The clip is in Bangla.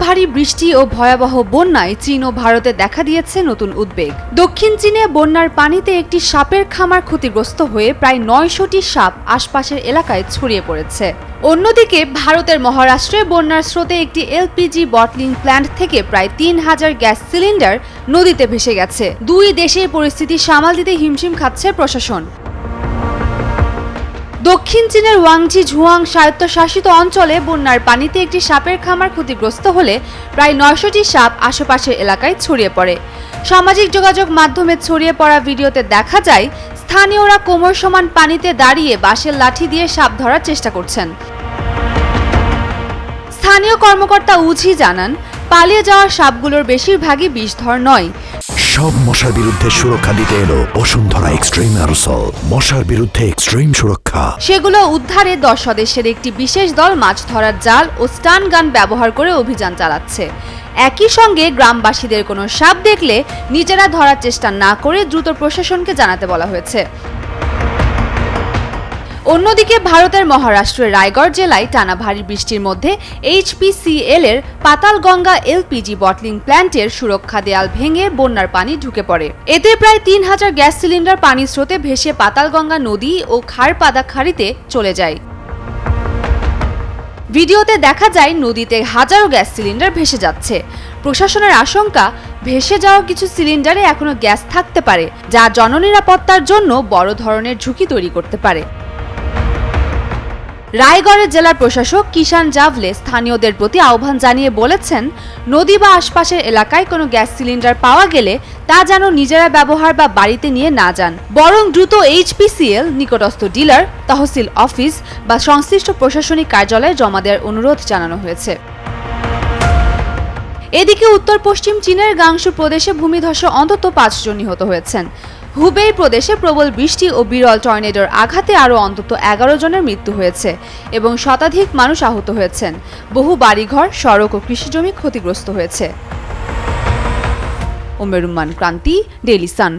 ভারী বৃষ্টি ও ভয়াবহ বন্যায় চীন ও ভারতে দেখা দিয়েছে নতুন উদ্বেগ। দক্ষিণ চীনে বন্যার পানিতে একটি সাপের খামার ক্ষতিগ্রস্ত হয়ে প্রায় ৯০০টি সাপ আশপাশের এলাকায় ছড়িয়ে পড়েছে। অন্যদিকে ভারতের মহারাষ্ট্রে বন্যার স্রোতে একটি এলপিজি বটলিং প্ল্যান্ট থেকে প্রায় ৩,০০০ গ্যাস সিলিন্ডার নদীতে ভেসে গেছে। দুই দেশের পরিস্থিতি সামাল দিতে হিমশিম খাচ্ছে প্রশাসন। দক্ষিণ চীনের ওয়াংজি ঝুয়াং স্বায়ত্তশাসিত অঞ্চলে বন্যার পানিতে একটি সাপের খামার ক্ষতিগ্রস্ত হলে প্রায় ৯০০টি সাপ আশেপাশের এলাকায় ছড়িয়ে পড়ে। সামাজিক যোগাযোগ মাধ্যমে ছড়িয়ে পড়া ভিডিওতে দেখা যায় স্থানীয়রা কোমর সমান পানিতে দাঁড়িয়ে বাঁশের লাঠি দিয়ে সাপ ধরার চেষ্টা করছেন। স্থানীয় কর্মকর্তা উঝি জানান, পালিয়ে যাওয়া সাপগুলোর বেশিরভাগই বিষধর নয়। সব মশার বিরুদ্ধে সুরক্ষা দিতে এলো বসুন্ধরা এক্সট্রিম অ্যারোসল, মশার বিরুদ্ধে এক্সট্রিম সুরক্ষা। সেগুলো উদ্ধারে ১০ সদস্যের একটি বিশেষ দল মাছ ধরার জাল ও স্টান গান ব্যবহার করে অভিযান চালাচ্ছে। একই সঙ্গে গ্রামবাসীদের কোনো সাপ দেখলে নিজেরা ধরার চেষ্টা না করে দ্রুত প্রশাসনকে জানাতে বলা হয়েছে। অন্যদিকে ভারতের মহারাষ্ট্রের রায়গড় জেলায় টানা ভারী বৃষ্টির মধ্যে এইচপিসিএল এর পাতালগঙ্গা এলপিজি বটলিং প্ল্যান্টের সুরক্ষা দেয়াল ভেঙে বন্যার পানি ঢুকে পড়ে। এতে প্রায় ৩,০০০ গ্যাস সিলিন্ডার পানির স্রোতে ভেসে পাতালগঙ্গা নদী ও খারপাদা খাড়িতে চলে যায়। ভিডিওতে দেখা যায় নদীতে হাজারো গ্যাস সিলিন্ডার ভেসে যাচ্ছে। প্রশাসনের আশঙ্কা, ভেসে যাওয়া কিছু সিলিন্ডারে এখনো গ্যাস থাকতে পারে, যা জননিরাপত্তার জন্য বড় ধরনের ঝুঁকি তৈরি করতে পারে। রায়গড়ের জেলার প্রশাসক কিষান জাভলে স্থানীয়দের প্রতি আহ্বান জানিয়ে বলেছেন, নদী বা আশপাশের এলাকায় কোনো গ্যাস সিলিন্ডার পাওয়া গেলে তা যেন নিজেরা ব্যবহার বা বাড়িতে নিয়ে না যান, বরং দ্রুত এইচপিসিএল নিকটস্থ ডিলার, তহসিল অফিস বা সংশ্লিষ্ট প্রশাসনিক কার্যালয়ে জমা দেওয়ার অনুরোধ জানানো হয়েছে। এদিকে উত্তর পশ্চিম চীনের গাংশু প্রদেশে ভূমিধসে অন্তত ৫ জন নিহত হয়েছেন। হুবেই প্রদেশে প্রবল বৃষ্টি ও বিরল টর্নেডোর আঘাতে আরও অন্তত ১১ জনের মৃত্যু হয়েছে এবং শতাধিক মানুষ আহত হয়েছেন। বহু বাড়িঘর, সড়ক ও কৃষিজমি ক্ষতিগ্রস্ত হয়েছে। ওমেরুম্মান ক্রান্তি, ডেইলি সান।